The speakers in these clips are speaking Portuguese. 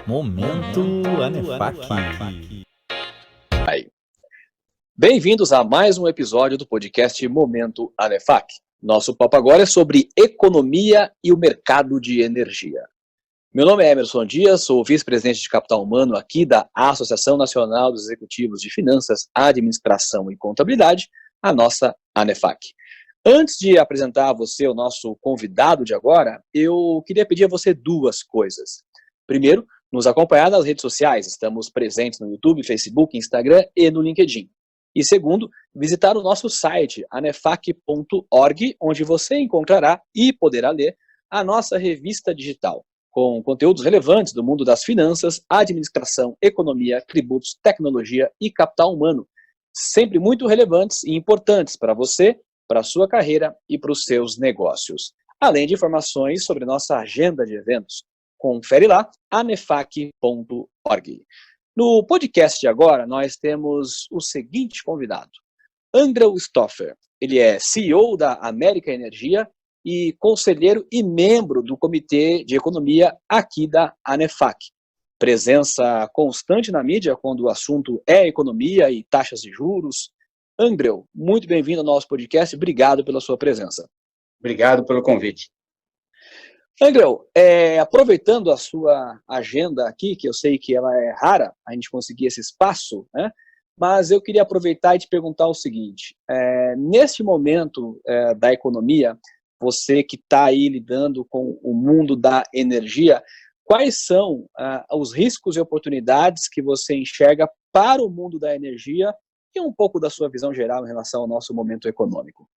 Momento Anefac. Bem-vindos a mais um episódio do podcast Momento Anefac. Nosso papo agora é sobre economia e o mercado de energia. Meu nome é Emerson Dias, sou vice-presidente de capital humano aqui da Associação Nacional dos Executivos de Finanças, Administração e Contabilidade, a nossa Anefac. Antes de apresentar a você o nosso convidado de agora, eu queria pedir a você duas coisas. Primeiro, nos acompanhar nas redes sociais, estamos presentes no YouTube, Facebook, Instagram e no LinkedIn. E segundo, visitar o nosso site, anefac.org, onde você encontrará e poderá ler a nossa revista digital, com conteúdos relevantes do mundo das finanças, administração, economia, tributos, tecnologia e capital humano, sempre muito relevantes e importantes para você, para a sua carreira e para os seus negócios. Além de informações sobre nossa agenda de eventos. Confere lá, anefac.org. No podcast de agora, nós temos o seguinte convidado, Andrew Stoffer. Ele é CEO da América Energia e conselheiro e membro do Comitê de Economia aqui da Anefac. Presença constante na mídia quando o assunto é economia e taxas de juros. Andrew, muito bem-vindo ao nosso podcast. Obrigado pela sua presença. Obrigado pelo convite. Andrew, aproveitando a sua agenda aqui, que eu sei que ela é rara, a gente conseguir esse espaço, né? Mas eu queria aproveitar e te perguntar o seguinte, neste momento da economia, você que está aí lidando com o mundo da energia, quais são os riscos e oportunidades que você enxerga para o mundo da energia e um pouco da sua visão geral em relação ao nosso momento econômico?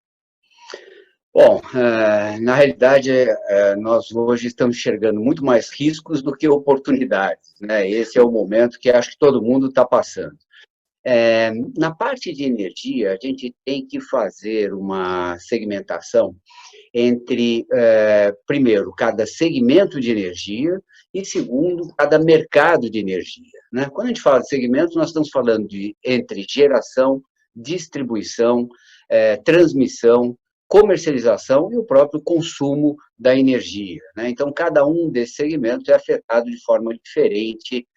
Bom, na realidade, nós hoje estamos enxergando muito mais riscos do que oportunidades, né? Esse é o momento que acho que todo mundo está passando. Na parte de energia, a gente tem que fazer uma segmentação entre, primeiro, cada segmento de energia e, segundo, cada mercado de energia, né? Quando a gente fala de segmentos, nós estamos falando entre geração, distribuição, transmissão, comercialização e o próprio consumo da energia, né? Então, cada um desses segmentos é afetado de forma diferente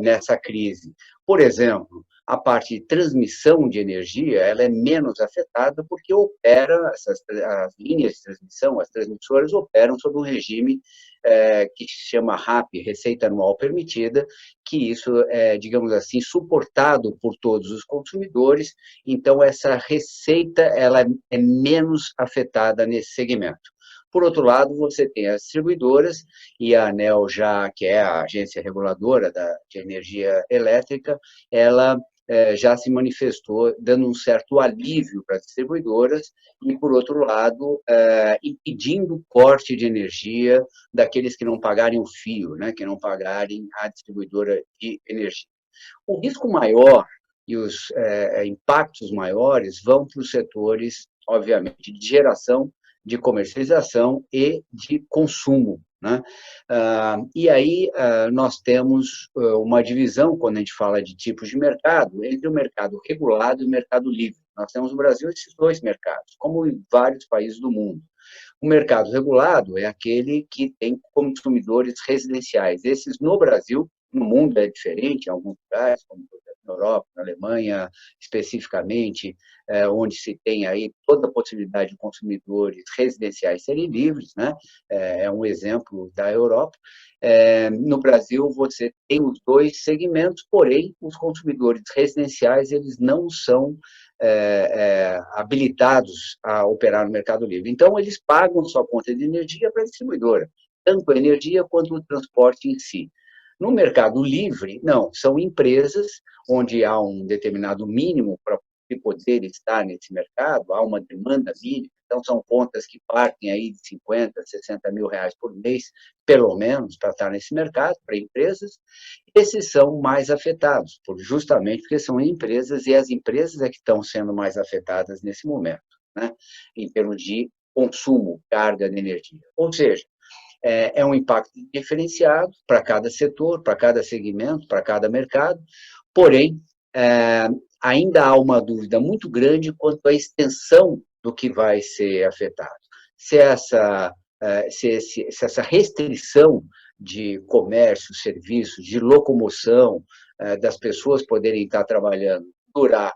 nessa crise. Por exemplo, a parte de transmissão de energia, ela é menos afetada porque as linhas de transmissão, as transmissoras operam sob um regime que se chama RAP, Receita Anual Permitida, que isso é, digamos assim, suportado por todos os consumidores, então essa receita ela é menos afetada nesse segmento. Por outro lado, você tem as distribuidoras e a ANEEL, que é a agência reguladora de energia elétrica, ela já se manifestou dando um certo alívio para as distribuidoras e, por outro lado, impedindo o corte de energia daqueles que não pagarem o fio, né, que não pagarem a distribuidora de energia. O risco maior e os impactos maiores vão para os setores, obviamente, de geração, de comercialização e de consumo, né? E aí nós temos uma divisão, quando a gente fala de tipos de mercado, entre o mercado regulado e o mercado livre. Nós temos no Brasil esses dois mercados, como em vários países do mundo. O mercado regulado é aquele que tem consumidores residenciais. Esses no Brasil, no mundo é diferente, em alguns lugares, como na Europa, na Alemanha, especificamente, onde se tem aí toda a possibilidade de consumidores residenciais serem livres, né? É um exemplo da Europa. No Brasil, você tem os dois segmentos, porém, os consumidores residenciais, eles não são habilitados a operar no Mercado Livre. Então, eles pagam sua conta de energia para a distribuidora, tanto a energia quanto o transporte em si. No Mercado Livre, não, são empresas onde há um determinado mínimo para poder estar nesse mercado, há uma demanda mínima, então são contas que partem aí de 50, 60 mil reais por mês, pelo menos, para estar nesse mercado, para empresas. Esses são mais afetados, justamente porque são empresas, e as empresas é que estão sendo mais afetadas nesse momento, né, em termos de consumo, carga de energia. Ou seja, é um impacto diferenciado para cada setor, para cada segmento, para cada mercado, porém, ainda há uma dúvida muito grande quanto à extensão do que vai ser afetado. Se essa restrição de comércio, serviços, de locomoção, das pessoas poderem estar trabalhando, durar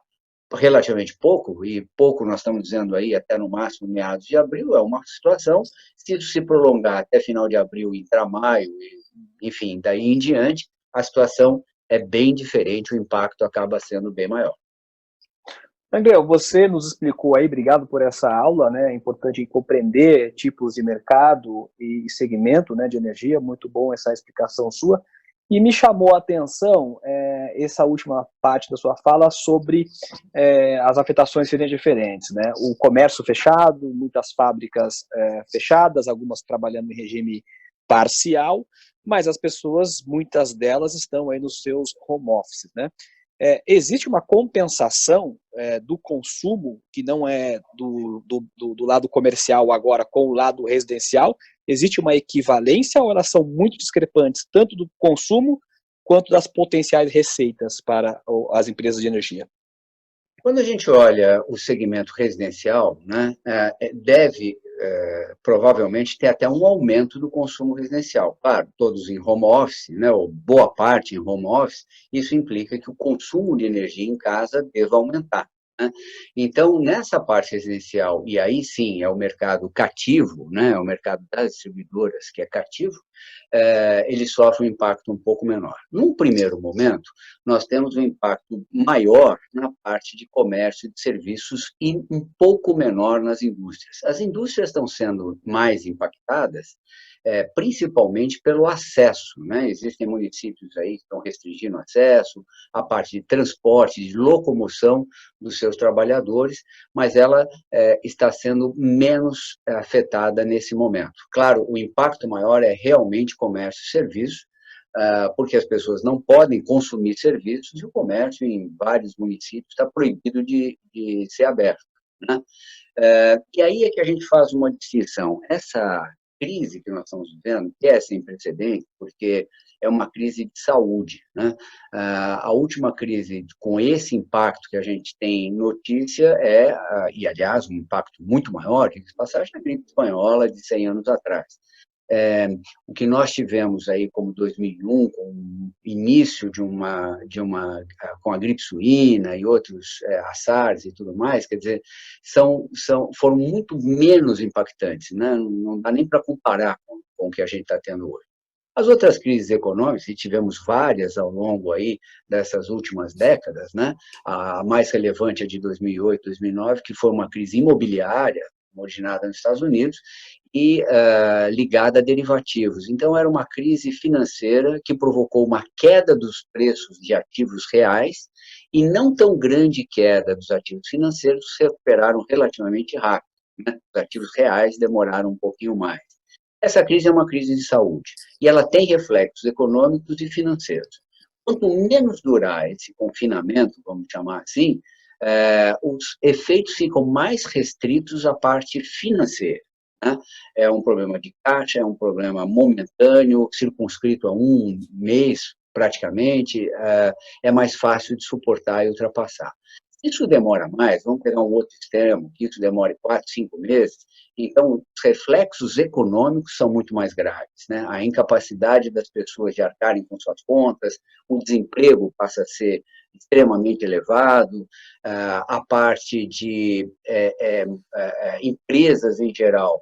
relativamente pouco, e pouco nós estamos dizendo aí até no máximo meados de abril, é uma situação, se isso se prolongar até final de abril, entrar maio, enfim, daí em diante, a situação é bem diferente, o impacto acaba sendo bem maior. André, você nos explicou aí, obrigado por essa aula, né? É importante compreender tipos de mercado e segmento, né, de energia, muito bom essa explicação sua. E me chamou a atenção essa última parte da sua fala sobre as afetações serem diferentes, né? O comércio fechado, muitas fábricas fechadas, algumas trabalhando em regime parcial, mas as pessoas, muitas delas, estão aí nos seus home offices, né? Existe uma compensação do consumo, que não é do lado comercial agora com o lado residencial? Existe uma equivalência ou elas são muito discrepantes, tanto do consumo quanto das potenciais receitas para as empresas de energia? Quando a gente olha o segmento residencial, né, deve provavelmente ter até um aumento do consumo residencial. Claro, todos em home office, né, ou boa parte em home office, isso implica que o consumo de energia em casa deva aumentar, né? Então, nessa parte residencial, e aí sim é o mercado cativo, né, é o mercado das distribuidoras que é cativo, ele sofre um impacto um pouco menor. Num primeiro momento, nós temos um impacto maior na parte de comércio e de serviços e um pouco menor nas indústrias. As indústrias estão sendo mais impactadas, principalmente pelo acesso, né? Existem municípios aí que estão restringindo o acesso, a parte de transporte, de locomoção dos seus trabalhadores, mas ela está sendo menos afetada nesse momento. Claro, o impacto maior é realmente comércio e serviço, porque as pessoas não podem consumir serviços e o comércio em vários municípios está proibido de ser aberto, né? E aí é que a gente faz uma distinção. Essa crise que nós estamos vivendo, que é sem precedentes, porque é uma crise de saúde, né? A última crise com esse impacto que a gente tem notícia e aliás, um impacto muito maior, que passagem, a gripe espanhola de 100 anos atrás. O que nós tivemos aí como 2001, com o início com a gripe suína e outros, a SARS e tudo mais, quer dizer, foram muito menos impactantes, né? Não dá nem para comparar com o que a gente está tendo hoje. As outras crises econômicas, e tivemos várias ao longo aí dessas últimas décadas, né? A mais relevante é de 2008, 2009, que foi uma crise imobiliária, originada nos Estados Unidos, e ligada a derivativos. Então, era uma crise financeira que provocou uma queda dos preços de ativos reais e não tão grande queda dos ativos financeiros se recuperaram relativamente rápido, né? Os ativos reais demoraram um pouquinho mais. Essa crise é uma crise de saúde e ela tem reflexos econômicos e financeiros. Quanto menos durar esse confinamento, vamos chamar assim, os efeitos ficam mais restritos à parte financeira, né? É um problema de caixa, é um problema momentâneo, circunscrito a um mês, praticamente, é mais fácil de suportar e ultrapassar. Se isso demora mais, vamos pegar um outro extremo, que isso demore 4, 5 meses, então os reflexos econômicos são muito mais graves, né? A incapacidade das pessoas de arcarem com suas contas, o desemprego passa a ser extremamente elevado, a parte de empresas em geral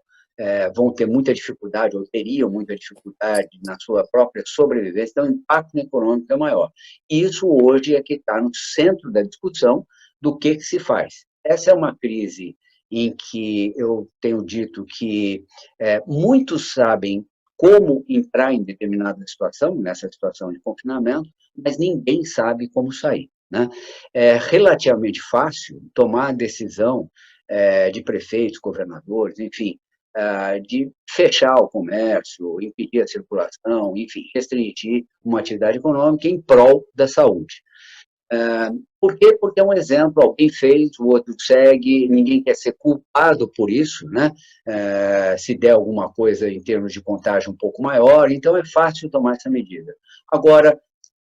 vão ter muita dificuldade, ou teriam muita dificuldade na sua própria sobrevivência, então o impacto econômico é maior. E isso hoje é que está no centro da discussão do que se faz. Essa é uma crise em que eu tenho dito que muitos sabem como entrar em determinada situação, nessa situação de confinamento, mas ninguém sabe como sair, né? É relativamente fácil tomar a decisão de prefeitos, governadores, enfim, de fechar o comércio, impedir a circulação, enfim, restringir uma atividade econômica em prol da saúde. Por quê? Porque é um exemplo, alguém fez, o outro segue, ninguém quer ser culpado por isso, né? Se der alguma coisa em termos de contágio um pouco maior, então é fácil tomar essa medida. Agora,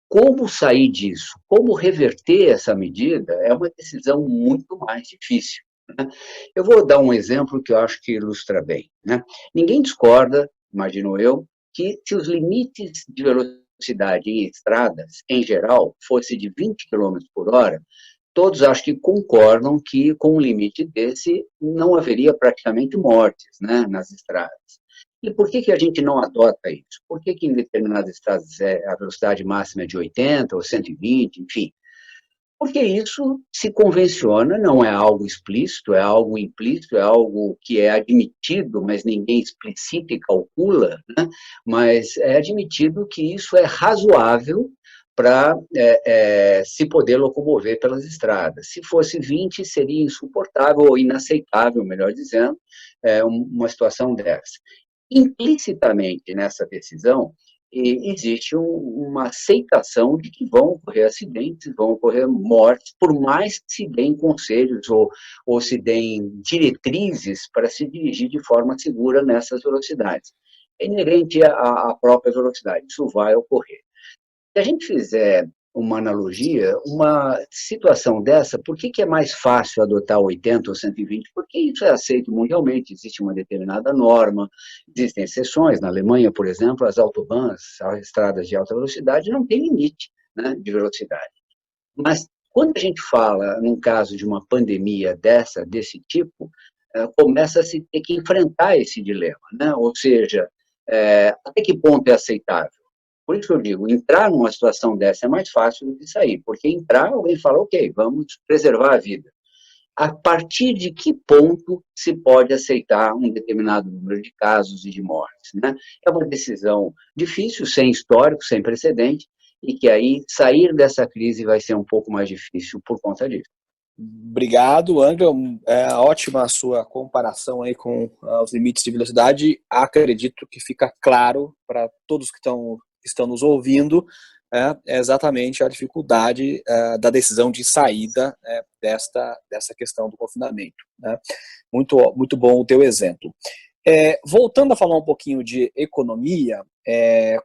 como sair disso? Como reverter essa medida é uma decisão muito mais difícil, né? Eu vou dar um exemplo que eu acho que ilustra bem, né? Ninguém discorda, imagino eu, que se os limites de velocidade em estradas, em geral, fosse de 20 quilômetros por hora, todos acho que concordam que com um limite desse não haveria praticamente mortes, né, nas estradas. E por que a gente não adota isso? Por que em determinadas estradas a velocidade máxima é de 80 ou 120, enfim? Porque isso se convenciona, não é algo explícito, é algo implícito, é algo que é admitido, mas ninguém explicita e calcula, né? Mas é admitido que isso é razoável para se poder locomover pelas estradas. Se fosse 20, seria insuportável ou inaceitável, melhor dizendo, uma situação dessa. Implicitamente nessa decisão, existe uma aceitação de que vão ocorrer acidentes, vão ocorrer mortes, por mais que se deem conselhos ou se deem diretrizes para se dirigir de forma segura nessas velocidades. É inerente à própria velocidade, isso vai ocorrer. Se a gente fizer uma analogia, uma situação dessa, por que é mais fácil adotar 80 ou 120? Porque isso é aceito mundialmente, existe uma determinada norma, existem exceções. Na Alemanha, por exemplo, as autobahns, as estradas de alta velocidade, não têm limite, né, de velocidade. Mas quando a gente fala, num caso de uma pandemia desse tipo, começa a se ter que enfrentar esse dilema, né? Ou seja, até que ponto é aceitável? Por isso que eu digo, entrar numa situação dessa é mais fácil do que sair, porque entrar, alguém fala, ok, vamos preservar a vida. A partir de que ponto se pode aceitar um determinado número de casos e de mortes, né? É uma decisão difícil, sem histórico, sem precedente, e que aí sair dessa crise vai ser um pouco mais difícil por conta disso. Obrigado, Angel. É ótima a sua comparação aí com os limites de velocidade. Acredito que fica claro para todos que estão nos ouvindo exatamente a dificuldade da decisão de saída dessa questão do confinamento, né? Muito, muito bom o teu exemplo. Voltando a falar um pouquinho de economia,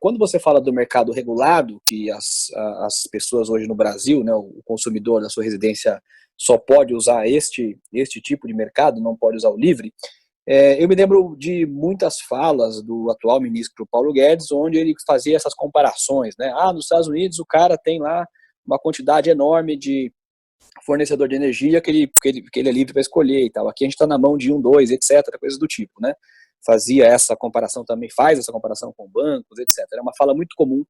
quando você fala do mercado regulado, que as pessoas hoje no Brasil, né, o consumidor da sua residência só pode usar este tipo de mercado, não pode usar o livre, eu me lembro de muitas falas do atual ministro Paulo Guedes, onde ele fazia essas comparações, né? Nos Estados Unidos o cara tem lá uma quantidade enorme de fornecedor de energia que ele é livre para escolher e tal. Aqui a gente está na mão de um, dois, etc., coisas do tipo, né? Fazia essa comparação também, faz essa comparação com bancos, etc. É uma fala muito comum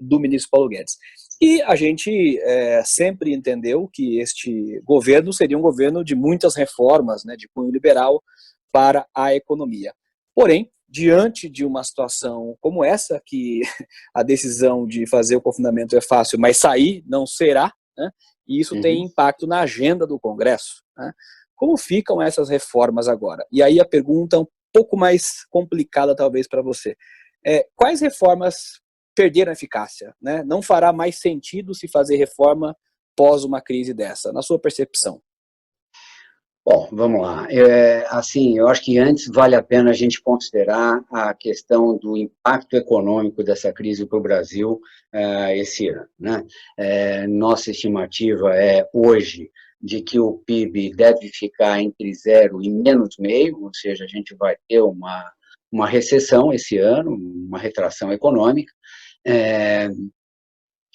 do ministro Paulo Guedes. E a gente sempre entendeu que este governo seria um governo de muitas reformas, né, de cunho liberal para a economia. Porém, diante de uma situação como essa, que a decisão de fazer o confinamento é fácil, mas sair não será, né, e isso tem impacto na agenda do Congresso, né? Como ficam essas reformas agora? E aí a pergunta é um pouco mais complicada talvez para você. Quais reformas perderam eficácia, né? Não fará mais sentido se fazer reforma pós uma crise dessa, na sua percepção? Bom, vamos lá. Assim, eu acho que antes vale a pena a gente considerar a questão do impacto econômico dessa crise para o Brasil esse ano, né? Nossa estimativa é, hoje, de que o PIB deve ficar entre 0 e menos meio, ou seja, a gente vai ter uma recessão esse ano, uma retração econômica.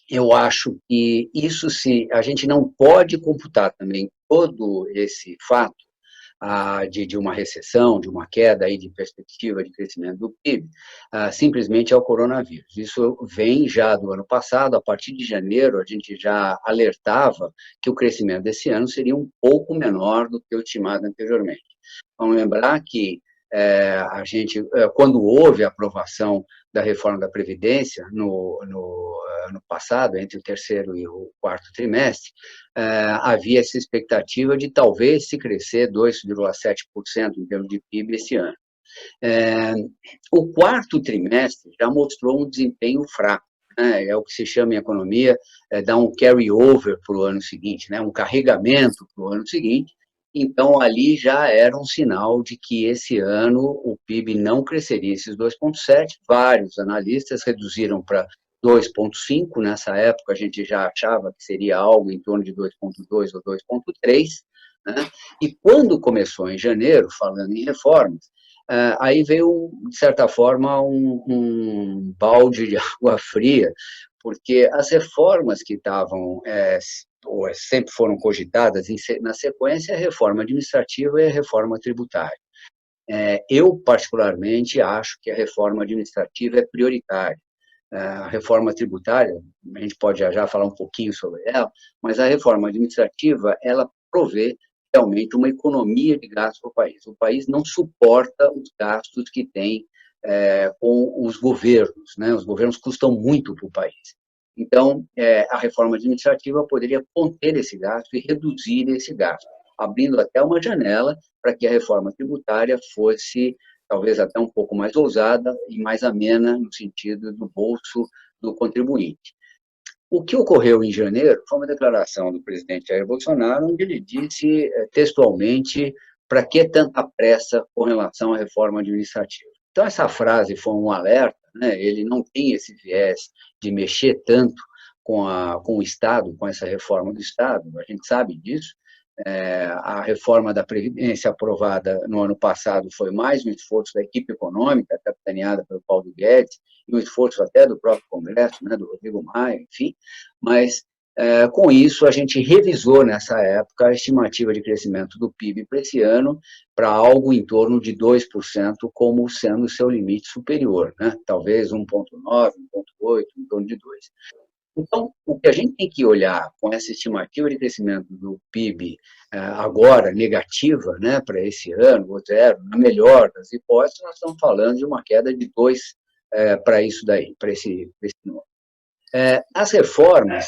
Eu acho que isso, se a gente não pode computar também todo esse fato de uma recessão, de uma queda aí de perspectiva de crescimento do PIB, simplesmente ao coronavírus. Isso vem já do ano passado, a partir de janeiro, a gente já alertava que o crescimento desse ano seria um pouco menor do que o estimado anteriormente. Vamos lembrar que a gente, quando houve a aprovação da reforma da Previdência no ano passado, entre o terceiro e o quarto trimestre, havia essa expectativa de talvez se crescer 2,7% em termos de PIB esse ano. O quarto trimestre já mostrou um desempenho fraco, né? É o que se chama em economia, dar um carry-over para o ano seguinte, né? Um carregamento para o ano seguinte. Então, ali já era um sinal de que esse ano o PIB não cresceria esses 2,7%. Vários analistas reduziram para 2,5%. Nessa época, a gente já achava que seria algo em torno de 2,2% ou 2,3%. Né? E quando começou em janeiro, falando em reformas, Aí veio, de certa forma, um balde de água fria, porque as reformas que estavam, ou sempre foram cogitadas na sequência, a reforma administrativa e a reforma tributária. Eu, particularmente, acho que a reforma administrativa é prioritária. A reforma tributária, a gente pode já falar um pouquinho sobre ela, mas a reforma administrativa, ela provê realmente uma economia de gastos para o país. O país não suporta os gastos que tem com os governos, né? Os governos custam muito para o país. Então, a reforma administrativa poderia conter esse gasto e reduzir esse gasto, abrindo até uma janela para que a reforma tributária fosse talvez até um pouco mais ousada e mais amena no sentido do bolso do contribuinte. O que ocorreu em janeiro foi uma declaração do presidente Jair Bolsonaro, onde ele disse textualmente para que tanta pressa com relação à reforma administrativa. Então, essa frase foi um alerta, né? Ele não tem esse viés de mexer tanto com o Estado, com essa reforma do Estado, a gente sabe disso. A reforma da Previdência aprovada no ano passado foi mais um esforço da equipe econômica, capitaneada pelo Paulo Guedes, e um esforço até do próprio Congresso, né, do Rodrigo Maia, enfim, mas com isso a gente revisou nessa época a estimativa de crescimento do PIB para esse ano para algo em torno de 2%, como sendo o seu limite superior, né? Talvez 1,9, 1,8, em torno de 2%. Então, o que a gente tem que olhar com essa estimativa de crescimento do PIB agora negativa, né, para esse ano, ou zero, na melhor das hipóteses, nós estamos falando de uma queda de 2 para isso daí, para esse número. As reformas,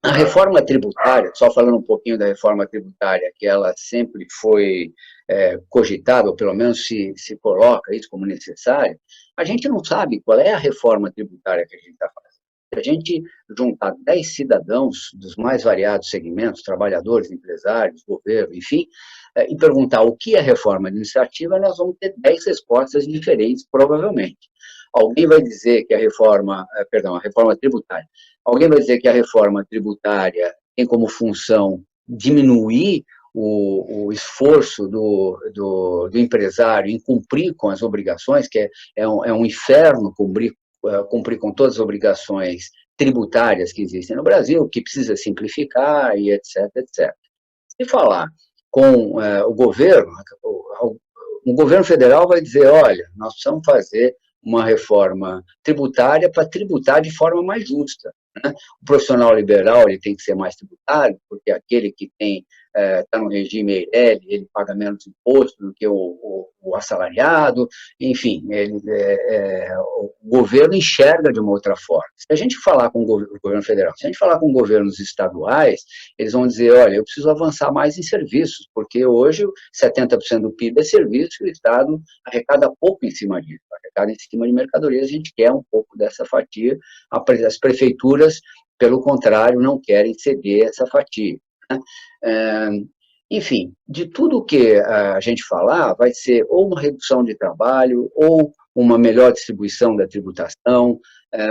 a reforma tributária, só falando um pouquinho da reforma tributária, que ela sempre foi cogitada, ou pelo menos se coloca isso como necessário, a gente não sabe qual é a reforma tributária que a gente está fazendo. Se a gente juntar 10 cidadãos dos mais variados segmentos, trabalhadores, empresários, governo, enfim, e perguntar o que é reforma administrativa, nós vamos ter 10 respostas diferentes, provavelmente. Alguém vai dizer que a reforma tributária, alguém vai dizer que a reforma tributária tem como função diminuir o esforço do empresário em cumprir com as obrigações, que é um inferno cumprir com todas as obrigações tributárias que existem no Brasil, que precisa simplificar e etc, etc. Se falar com o governo federal vai dizer, olha, nós precisamos fazer uma reforma tributária para tributar de forma mais justa. Né? O profissional liberal ele tem que ser mais tributário, porque aquele que está no regime EIRELI, ele paga menos imposto do que o assalariado, enfim, o governo enxerga de uma outra forma. Se a gente falar com o governo federal, se a gente falar com governos estaduais, eles vão dizer, olha, eu preciso avançar mais em serviços, porque hoje 70% do PIB é serviço e o Estado arrecada pouco em cima disso, arrecada em cima de mercadorias, a gente quer um pouco dessa fatia, as prefeituras, pelo contrário, não querem ceder essa fatia. Né? Enfim, de tudo que a gente falar, vai ser ou uma redução de trabalho, ou uma melhor distribuição da tributação,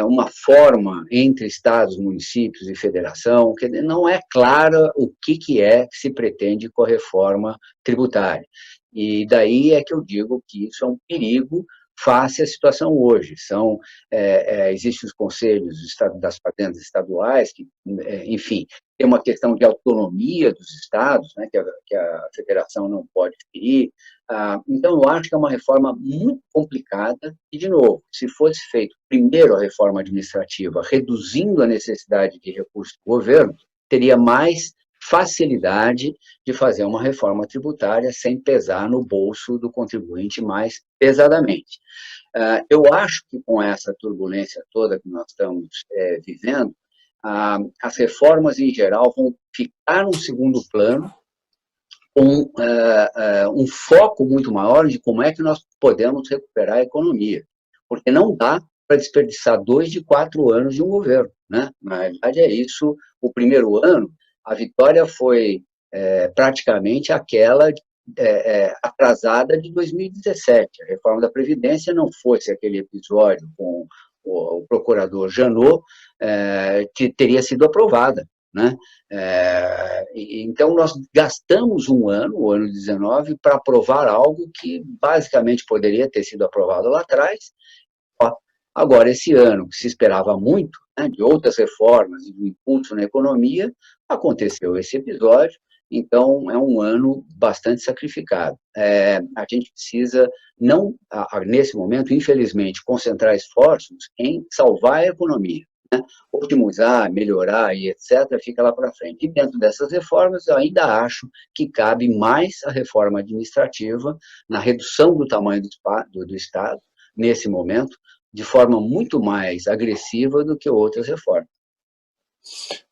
uma forma entre estados, municípios e federação, que não é clara o que se pretende com a reforma tributária. E daí é que eu digo que isso é um perigo face à situação hoje. Existem os conselhos das fazendas estaduais, que, enfim, tem uma questão de autonomia dos estados, né, que a federação não pode ferir. Então, eu acho que é uma reforma muito complicada e, de novo, se fosse feito primeiro a reforma administrativa, reduzindo a necessidade de recursos do governo, teria mais facilidade de fazer uma reforma tributária sem pesar no bolso do contribuinte mais pesadamente. Eu acho que com essa turbulência toda que nós estamos vivendo, as reformas em geral vão ficar no segundo plano, com um foco muito maior de como é que nós podemos recuperar a economia, porque não dá para desperdiçar 2 de 4 anos de um governo, né? Na realidade é isso. O primeiro ano, a vitória foi praticamente aquela atrasada de 2017. A reforma da Previdência não fosse aquele episódio com o procurador Janot, que teria sido aprovada. né? Então, nós gastamos um ano, o ano 19, para aprovar algo que basicamente poderia ter sido aprovado lá atrás. Agora, esse ano, que se esperava muito, né, de outras reformas e do impulso na economia, aconteceu esse episódio, então é um ano bastante sacrificado. A gente precisa, não, nesse momento, infelizmente, concentrar esforços em salvar a economia, né? Otimizar, melhorar e etc., fica lá para frente. E dentro dessas reformas, eu ainda acho que cabe mais a reforma administrativa na redução do tamanho do Estado, nesse momento, de forma muito mais agressiva do que outras reformas.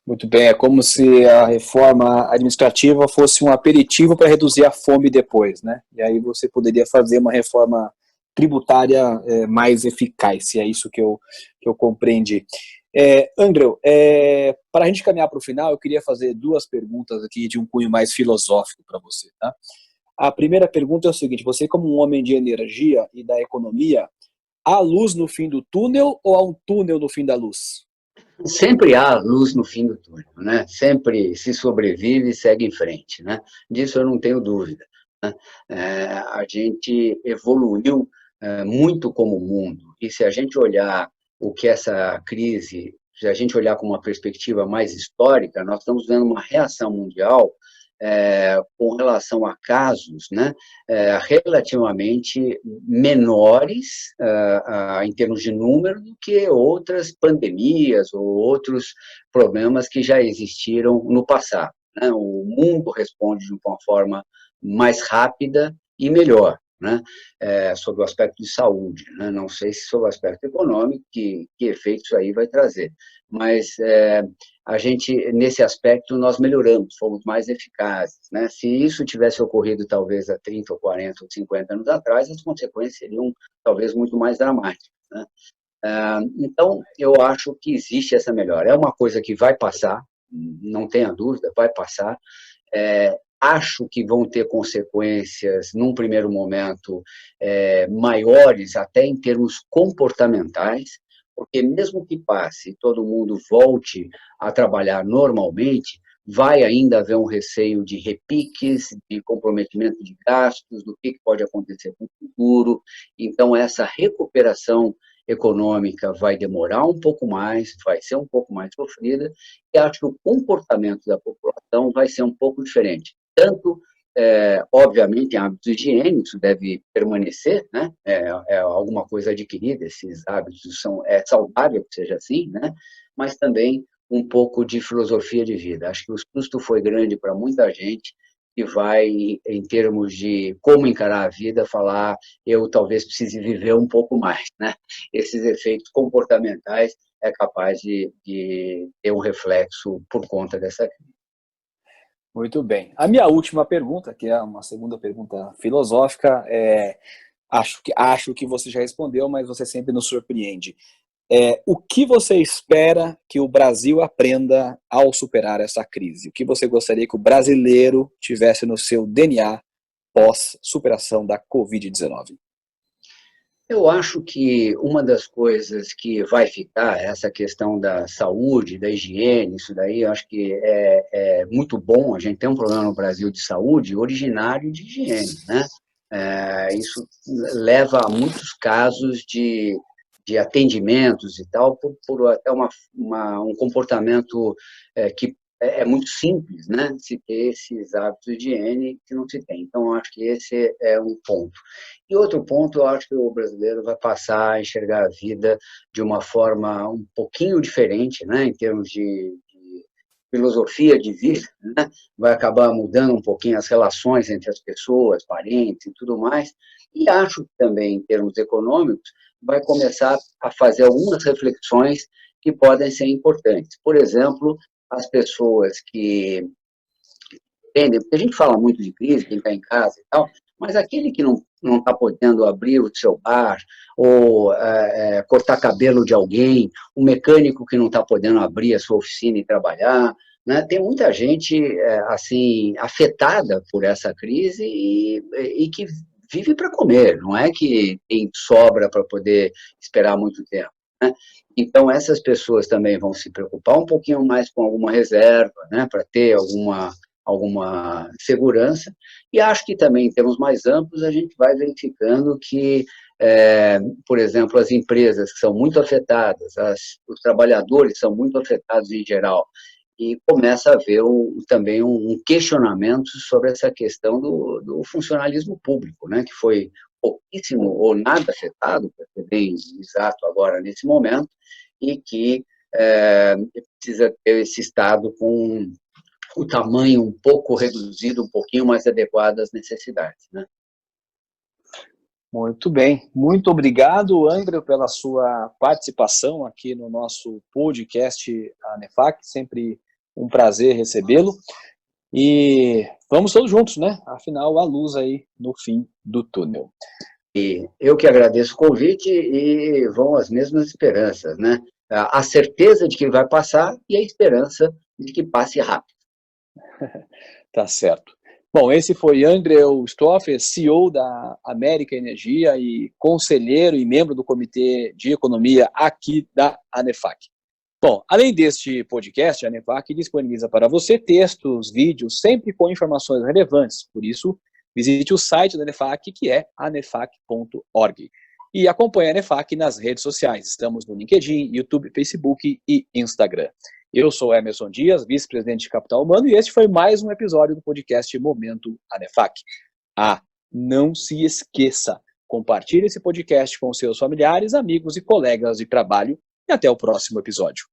Muito bem, é como se a reforma administrativa fosse um aperitivo para reduzir a fome depois, né? E aí você poderia fazer uma reforma tributária mais eficaz, se é isso que eu compreendi. Andrew, para a gente caminhar para o final, eu queria fazer duas perguntas aqui de um cunho mais filosófico para você, tá? A primeira pergunta é o seguinte: você, como um homem de energia e da economia, há luz no fim do túnel ou há um túnel no fim da luz? Sempre há luz no fim do túnel, né? Sempre se sobrevive e segue em frente, né? Disso eu não tenho dúvida, né? A gente evoluiu muito como mundo, e se a gente olhar o que essa crise, se a gente olhar com uma perspectiva mais histórica, nós estamos vendo uma reação mundial com relação a casos, né, relativamente menores em termos de número do que outras pandemias ou outros problemas que já existiram no passado, né? O mundo responde de uma forma mais rápida e melhor, né, sobre o aspecto de saúde, né? Não sei se sobre o aspecto econômico, que efeito isso aí vai trazer, mas a gente, nesse aspecto, nós melhoramos, fomos mais eficazes, né? Se isso tivesse ocorrido talvez há 30 ou 40 ou 50 anos atrás, as consequências seriam talvez muito mais dramáticas, né? Então, eu acho que existe essa melhora. É uma coisa que vai passar, não tenha dúvida, vai passar. Acho que vão ter consequências, num primeiro momento, maiores, até em termos comportamentais, porque mesmo que passe e todo mundo volte a trabalhar normalmente, vai ainda haver um receio de repiques, de comprometimento de gastos, do que pode acontecer no futuro. Então, essa recuperação econômica vai demorar um pouco mais, vai ser um pouco mais sofrida, e acho que o comportamento da população vai ser um pouco diferente. Tanto, obviamente, em hábitos de higiene, isso deve permanecer, né? Alguma coisa adquirida, esses hábitos é saudável que seja assim, né? Mas também um pouco de filosofia de vida. Acho que o susto foi grande para muita gente e vai, em termos de como encarar a vida, falar, eu talvez precise viver um pouco mais, né? Esses efeitos comportamentais é capaz de ter um reflexo por conta dessa crise. Muito bem. A minha última pergunta, que é uma segunda pergunta filosófica, acho que você já respondeu, mas você sempre nos surpreende. O que você espera que o Brasil aprenda ao superar essa crise? O que você gostaria que o brasileiro tivesse no seu DNA pós-superação da Covid-19? Eu acho que uma das coisas que vai ficar, essa questão da saúde, da higiene, isso daí, eu acho que é muito bom. A gente tem um problema no Brasil de saúde originário de higiene, né? Isso leva a muitos casos de atendimentos e tal, por até um comportamento que é muito simples, né? Se ter esses hábitos de higiene que não se tem. Então, eu acho que esse é um ponto. E outro ponto, eu acho que o brasileiro vai passar a enxergar a vida de uma forma um pouquinho diferente, né, em termos de filosofia de vida, né? Vai acabar mudando um pouquinho as relações entre as pessoas, parentes e tudo mais. E acho que também, em termos econômicos, vai começar a fazer algumas reflexões que podem ser importantes. Por exemplo, as pessoas que entendem, porque a gente fala muito de crise, quem está em casa e tal, mas aquele que não está podendo abrir o seu bar, ou cortar cabelo de alguém, o mecânico que não está podendo abrir a sua oficina e trabalhar, né? Tem muita gente assim afetada por essa crise e que vive para comer, não é que tem sobra para poder esperar muito tempo. né? Então, essas pessoas também vão se preocupar um pouquinho mais com alguma reserva, né, para ter alguma segurança, e acho que também, em termos mais amplos, a gente vai verificando que, por exemplo, as empresas que são muito afetadas, os trabalhadores são muito afetados em geral, e começa a haver também um questionamento sobre essa questão do funcionalismo público, né, que foi pouquíssimo ou nada afetado, para ser bem exato agora nesse momento, e que precisa ter esse Estado com o tamanho um pouco reduzido, um pouquinho mais adequado às necessidades, né? Muito bem. Muito obrigado, André, pela sua participação aqui no nosso podcast ANEFAC. Sempre um prazer recebê-lo. E vamos todos juntos, né? Afinal, a luz aí no fim do túnel. E eu que agradeço o convite e vão as mesmas esperanças, né? A certeza de que vai passar e a esperança de que passe rápido. Tá certo. Bom, esse foi André Stoffer, CEO da América Energia e conselheiro e membro do Comitê de Economia aqui da ANEFAC. Bom, além deste podcast, a ANEFAC disponibiliza para você textos, vídeos, sempre com informações relevantes. Por isso, visite o site da ANEFAC, que é anefac.org. E acompanhe a ANEFAC nas redes sociais. Estamos no LinkedIn, YouTube, Facebook e Instagram. Eu sou Emerson Dias, vice-presidente de Capital Humano, e este foi mais um episódio do podcast Momento ANEFAC. Não se esqueça, compartilhe esse podcast com seus familiares, amigos e colegas de trabalho, e até o próximo episódio.